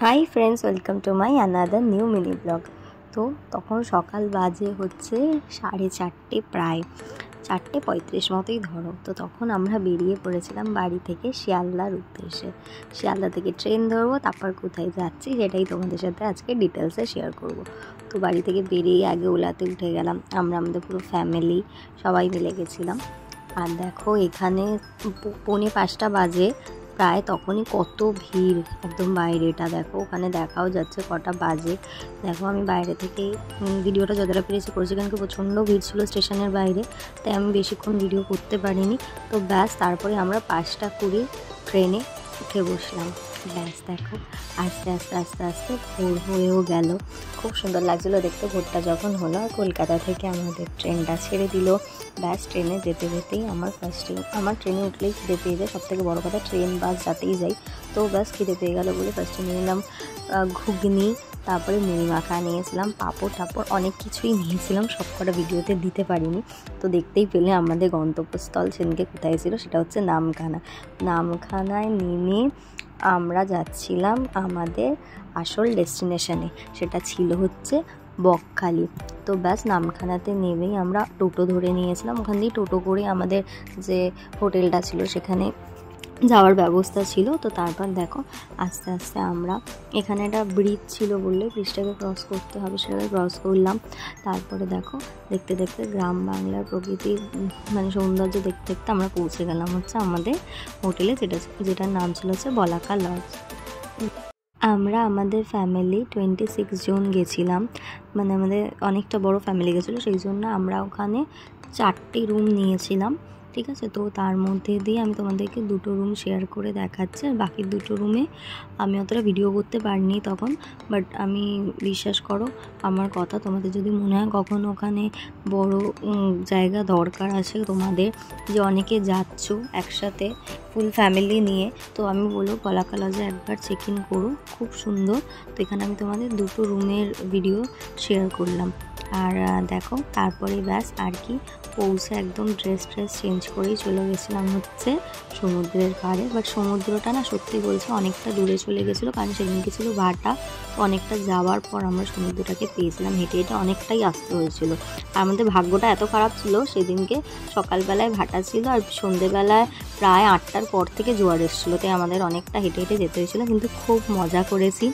Hi friends, welcome to my another new mini blog. তো তখন সকাল বাজে হচ্ছে 4:30, প্রায় 4:35 মতোই ধরো। তো তখন আমরা বেরিয়ে পড়েছিলাম বাড়ি থেকে শিয়ালদার উদ্দেশ্যে। শিয়ালদা থেকে ট্রেন ধরবো, তারপর কোথায় যাচ্ছি সেটাই তোমাদের সাথে আজকে ডিটেলসে শেয়ার করব। তো বাড়ি থেকে বেরিয়ে আগে ওলাতে উঠে গেলাম, আমরা আমাদের পুরো ফ্যামিলি সবাই মিলে গেছিলাম। আর দেখো এখানে 4:45 বাজে প্রায়, তখনই কত ভিড় একদম বাইরেটা দেখো, ওখানে দেখাও যাচ্ছে কটা বাজে। দেখো আমি বাইরে থেকে ভিডিওটা যতটা পেরেছি করেছি, কারণ প্রচণ্ড ভিড় ছিল স্টেশনের বাইরে, তাই আমি বেশিক্ষণ ভিডিও করতে পারিনি। তো ব্যাস তারপরে আমরা 5:20 ট্রেনে উঠে বসলাম। ব্যাস দেখো আস্তে আস্তে আস্তে আস্তে ভোর হয়েও গেল। খুব সুন্দর লাগছিলো দেখতে ভোরটা যখন হলো। আর কলকাতা থেকে আমাদের ট্রেনটা ছেড়ে দিল। ব্যাস ট্রেনে যেতে যেতেই আমার ট্রেনে উঠলেই খিদে পেয়ে যায়, সবথেকে বড়ো কথা ট্রেন বাস যাতেই যাই। তো ব্যাস খিদে পেয়ে গেলো বলে ফার্স্টে নিয়ে নিলাম ঘুগনি, তারপরে মুড়ি মাখা নিয়েছিলাম, পাঁপড় টাপড় অনেক কিছুই নিয়েছিলাম, সব কটা ভিডিওতে দিতে পারিনি। তো দেখতেই পেলে আমাদের গন্তব্যস্থল সেদিনকে কোথায় ছিল, সেটা হচ্ছে নামখানায় নেমে আমরা যাচ্ছিলাম আমাদের আসল ডেস্টিনেশনে, সেটা ছিল হচ্ছে বকখালি। তো ব্যাস নামখানাতে নেমেই আমরা টোটো ধরে নিয়েছিলাম, ওখান দিয়ে টোটো করে আমাদের যে হোটেলটা ছিল সেখানে যাওয়ার ব্যবস্থা ছিল। তো তারপর দেখো আস্তে আস্তে আমরা, এখানে একটা ব্রিজ ছিল বললে ব্রিজটাকে ক্রস করতে হবে, সেটাকে ক্রস করলাম। তারপরে দেখো দেখতে দেখতে গ্রাম বাংলার প্রকৃতি মানে সৌন্দর্য দেখতে দেখতে আমরা পৌঁছে গেলাম হচ্ছে আমাদের হোটেলে, যেটার নাম ছিল হচ্ছে বলাকা লজ। আমরা আমাদের ফ্যামিলি 26 জন গেছিলাম, মানে আমাদের অনেকটা বড় ফ্যামিলি গেছিলো, সেই জন্য আমরা ওখানে 4টি রুম নিয়েছিলাম। ঠিক আছে, তো তার মধ্যে দিয়ে আমি তোমাদেরকে 2টো রুম শেয়ার করে দেখাচ্ছি, আর বাকি 2টো রুমে আমি অতটা ভিডিও করতে পারিনি তখন। বাট আমি বিশ্বাস করো আমার কথা, তোমাদের যদি মনে হয় কখনো ওখানে বড় জায়গা দরকার আছে তোমাদের, যে অনেকে যাচ্ছ একসাথে ফুল ফ্যামিলি নিয়ে, তো আমি বলবো বলাকা লজে একবার চেক ইন করো, খুব সুন্দর। তো এখানে আমি তোমাদের 2টো রুমের ভিডিও শেয়ার করলাম। আর দেখো তারপরে ব্যাস আর কি পৌঁছে একদম ড্রেস চেঞ্জ করেই চলে গেছিলাম হচ্ছে সমুদ্রের পাড়ে। বাট সমুদ্রটা না সত্যি বলছে অনেকটা দূরে চলে গেছিলো, কারণ সেদিনকে ছিল ভাটা। তো অনেকটা যাওয়ার পর আমরা সমুদ্রটাকে পেয়েছিলাম, হেঁটে হেঁটে অনেকটাই আসতে হয়েছিল। আর আমাদের ভাগ্যটা এত খারাপ ছিল, সেদিনকে সকালবেলায় ভাটা ছিল আর সন্ধেবেলায় প্রায় 8টার পর থেকে জোয়ার এসেছিলো, তাই আমাদের অনেকটা হেঁটে হেঁটে যেতে হয়েছিলো। কিন্তু খুব মজা করেছি,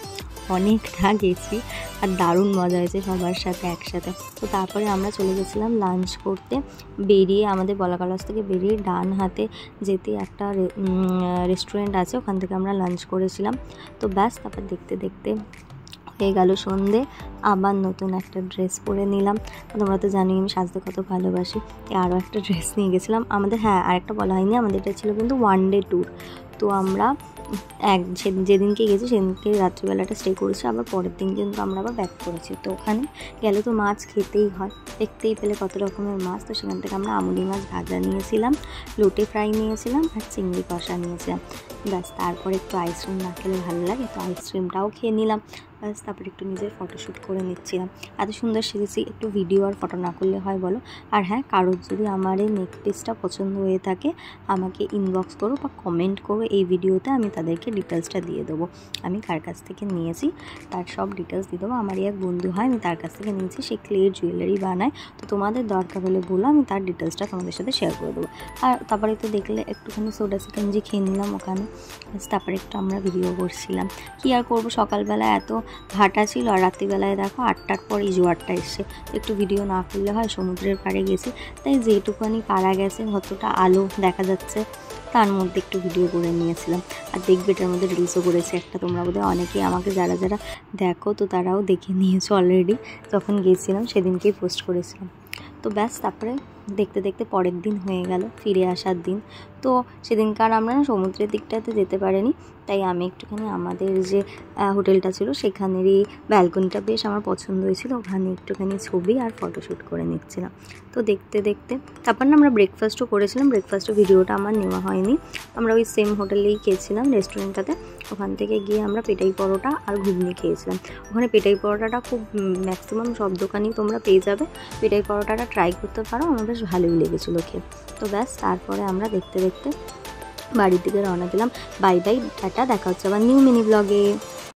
অনেকটা গেছি, আর দারুণ মজা হয়েছে সবার সাথে একসাথে। তো তারপরে আমরা চলে গেছিলাম লাঞ্চ করতে। বেরিয়ে আমাদের বলাকা লজ থেকে বেরিয়ে ডান হাতে যেতে একটা রেস্টুরেন্ট আছে, ওখান থেকে আমরা লাঞ্চ করেছিলাম। তো ব্যাস তারপর দেখতে দেখতে হয়ে গেল সন্ধে, আবার নতুন একটা ড্রেস পরে নিলাম। তোমরা তো জানোই আমি সাজতে কত ভালোবাসি, আরও একটা ড্রেস নিয়ে গেছিলাম আমাদের। হ্যাঁ, আরেকটা বলা হয়নি, আমাদের এটা ছিল কিন্তু 1 ডে ট্যুর। তো আমরা যেদিনকে গেছি সেদিনকে রাত্রিবেলাটা স্টে করেছি, আবার পরের দিন কিন্তু আমরা আবার ব্যাক করেছি। তো ওখানে গেলে তো মাছ খেতেই হয়, দেখতেই পেলে কত রকমের মাছ। তো সেখান থেকে আমরা আমুলি মাছ ভাজা নিয়েছিলাম, লোটে ফ্রাই নিয়েছিলাম, আর চিংড়ি কষা নিয়েছিলাম। ব্যাস তারপরে একটু আইসক্রিম না খেলে ভালো লাগে, তো আইসক্রিমটাও খেয়ে নিলাম। ব্যাস তারপরে একটু নিজের ফটোশ্যুট করে নিচ্ছিলাম। এত সুন্দর সেজেছি, একটু ভিডিও আর ফটো না করলে হয় বলো? আর হ্যাঁ, কারোর যদি আমার এই নেক পিসটা পছন্দ হয়ে থাকে আমাকে ইনবক্স করো বা কমেন্ট করো এই ভিডিওতে, আমি তাদেরকে ডিটেলসটা দিয়ে দেবো। আমি কার কাছ থেকে নিয়েছি তার সব ডিটেলস দিয়ে দেবো। আমারই এক বন্ধু হয়, আমি তার কাছ থেকে নিয়েছি, সে ক্লের জুয়েলারি বানায়। তো তোমাদের দরকার হলে বলো, আমি তার ডিটেলসটা তোমাদের সাথে শেয়ার করে দেবো। আর তারপরে তো দেখলে একটুখানি সোডা চিকেনজি খেয়ে নিলাম ওখানে। তারপরে একটু আমরা ভিডিও করছিলাম। কী আর করবো, সকালবেলা এত ভাটা ছিল, আর রাত্রিবেলায় দেখো 8টার পর এই জোয়ারটা এসছে। একটু ভিডিও না করলে হয়, সমুদ্রের পাড়ে গেছি, তাই যেটুকুনি পাড়া গেছে কতটা আলো দেখা যাচ্ছে তার মধ্যে একটু ভিডিও করে নিয়েছিলাম। আর দেখবে এটার মধ্যে রিলসও করেছে একটা, তোমরা বোধহয় অনেকেই আমাকে যারা যারা দেখো তো তারাও দেখে নিয়েছো অলরেডি, যখন গিয়েছিলাম সেদিনকেই পোস্ট করেছিলাম। তো ব্যাস তারপরে দেখতে দেখতে পরের দিন হয়ে গেল, ফিরে আসার দিন। তো সেদিনকার আমরা না সমুদ্রের দিকটাতে যেতে পারিনি, তাই আমি একটুখানি আমাদের যে হোটেলটা ছিল সেখানেরই ব্যালকনিটা বেশ আমার পছন্দ হয়েছিল, ওখানে একটুখানি ছবি আর ফটোশ্যুট করে নিচ্ছিলাম। তো দেখতে দেখতে তারপর না আমরা ব্রেকফাস্টও করেছিলাম, ব্রেকফাস্টের ভিডিওটা আমার নেওয়া হয়নি। আমরা ওই সেম হোটেলেই খেয়েছিলাম রেস্টুরেন্টটাতে, ওখান থেকে গিয়ে আমরা পেটাই পরোটা আর ঘুগনি খেয়েছিলাম। ওখানে পেটাই পরোটাটা খুব ম্যাক্সিমাম সব দোকানেই তোমরা পেয়ে যাবে, পেটাই পরোটাটা ট্রাই করতে পারো, আমার বেশ ভালোই লেগেছিলো খেয়ে। তো ব্যাস তারপরে আমরা দেখতে দেখতে বাড়ির দিকে রওনা দিলাম। বাই বাই, টাটা, দেখা হচ্ছে আবার নিউ মিনি ব্লগে।